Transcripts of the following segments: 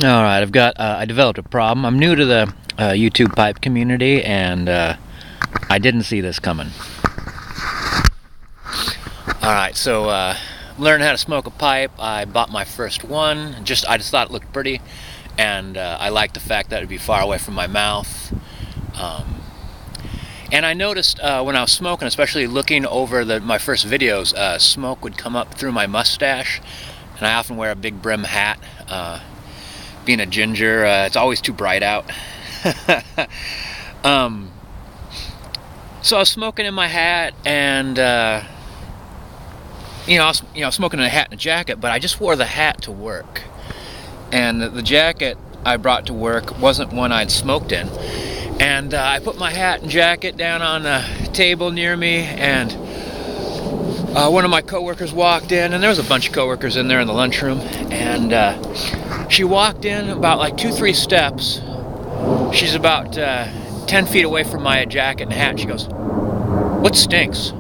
All right, I developed a problem. I'm new to the YouTube pipe community, and I didn't see this coming. All right, so learning how to smoke a pipe. I bought my first one. I just thought it looked pretty, and I liked the fact that it'd be far away from my mouth. And I noticed when I was smoking, especially looking over my first videos, smoke would come up through my mustache, and I often wear a big brim hat. Being a ginger, it's always too bright out. So I was smoking in my hat, and I was smoking in a hat and a jacket, but I just wore the hat to work, and the jacket I brought to work wasn't one I'd smoked in. And I put my hat and jacket down on a table near me, and one of my coworkers walked in, and there was a bunch of coworkers in there in the lunchroom, and she walked in about like 2-3 steps. She's about 10 feet away from my jacket and hat. She goes, "What stinks?"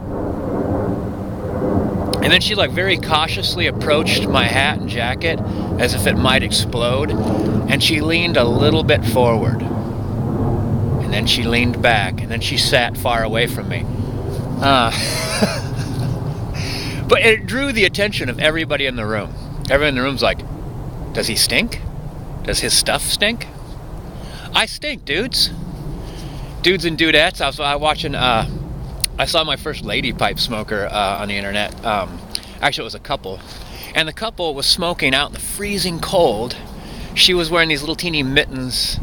And then she very cautiously approached my hat and jacket as if it might explode, and she leaned a little bit forward. And then she leaned back, and then she sat far away from me. But it drew the attention of everybody in the room. Everyone in the room's like, "Does he stink? Does his stuff stink?" I stink, dudes. Dudes and dudettes. I was watching, I saw my first lady pipe smoker on the internet. Actually, it was a couple. And the couple was smoking out in the freezing cold. She was wearing these little teeny mittens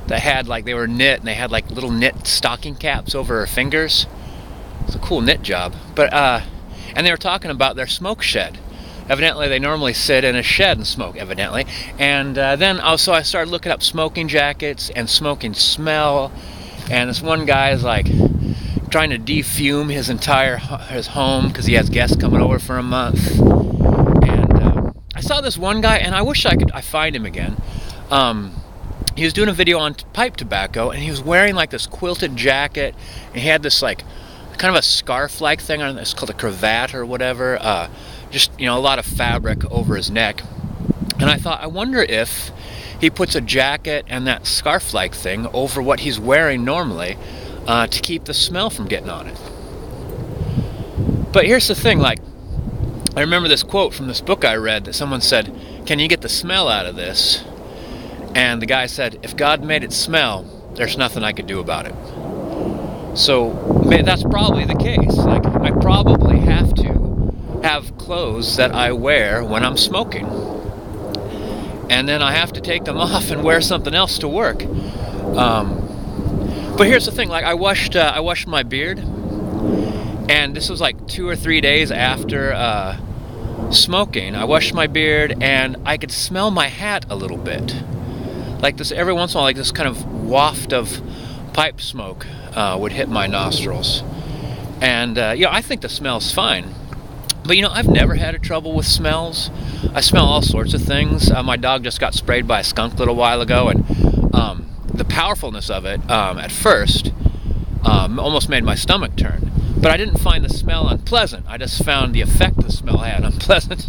that had they were knit, and they had little knit stocking caps over her fingers. It's a cool knit job. But and they were talking about their smoke shed. Evidently, they normally sit in a shed and smoke, evidently. And then also I started looking up smoking jackets and smoking smell. And this one guy is trying to defume his home because he has guests coming over for a month. And I saw this one guy, and I wish I could find him again. He was doing a video on pipe tobacco, and he was wearing this quilted jacket, and he had this kind of a scarf-like thing on. It's called a cravat or whatever. Just a lot of fabric over his neck. And I thought, I wonder if he puts a jacket and that scarf-like thing over what he's wearing normally to keep the smell from getting on it. But here's the thing, I remember this quote from this book I read that someone said, "Can you get the smell out of this?" And the guy said, "If God made it smell, there's nothing I could do about it." So that's probably the case. I probably have to have clothes that I wear when I'm smoking, and then I have to take them off and wear something else to work. But here's the thing: I washed my beard, and this was 2 or 3 days after smoking. I washed my beard, and I could smell my hat a little bit. This every once in a while, this kind of waft of pipe smoke would hit my nostrils, and I think the smell's fine. But I've never had a trouble with smells. I smell all sorts of things. My dog just got sprayed by a skunk a little while ago, and the powerfulness of it at first almost made my stomach turn. But I didn't find the smell unpleasant. I just found the effect the smell had unpleasant.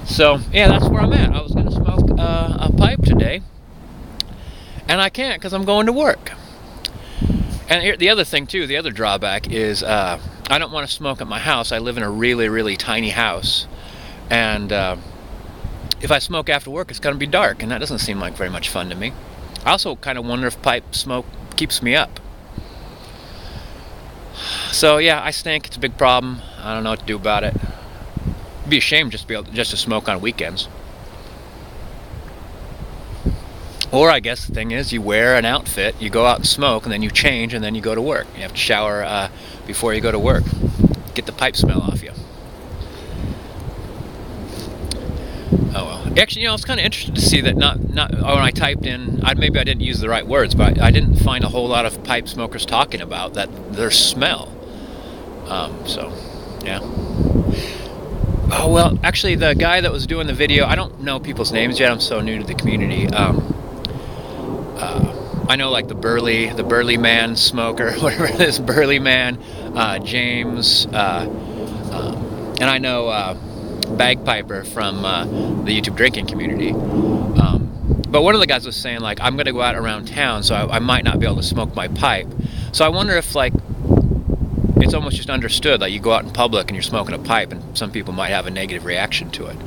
So yeah, that's where I'm at. I was going to smoke a pipe today, and I can't because I'm going to work. And the other thing too, the other drawback is I don't want to smoke at my house. I live in a really, really tiny house, and if I smoke after work, it's going to be dark, and that doesn't seem like very much fun to me. I also kind of wonder if pipe smoke keeps me up. So yeah, I stink. It's a big problem. I don't know what to do about it. It'd be a shame just to smoke on weekends. Or I guess the thing is, you wear an outfit, you go out and smoke, and then you change, and then you go to work. You have to shower before you go to work. Get the pipe smell off you. Oh well. Actually, I was kind of interested to see that when I typed in, maybe I didn't use the right words, but I didn't find a whole lot of pipe smokers talking about their smell. So, yeah. Oh well, actually, the guy that was doing the video, I don't know people's names yet. I'm so new to the community. I know the burly man smoker, whatever it is, burly man, James, and I know bagpiper from the YouTube drinking community. But one of the guys was saying, like, I'm going to go out around town, so I might not be able to smoke my pipe. So I wonder if, like, it's almost just understood, like, you go out in public and you're smoking a pipe, and some people might have a negative reaction to it.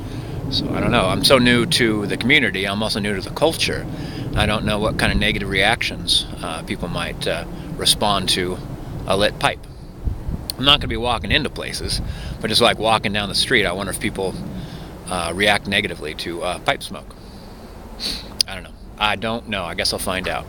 So I don't know. I'm so new to the community. I'm also new to the culture. I don't know what kind of negative reactions people might respond to a lit pipe. I'm not going to be walking into places, but just like walking down the street, I wonder if people react negatively to pipe smoke. I don't know. I don't know. I guess I'll find out.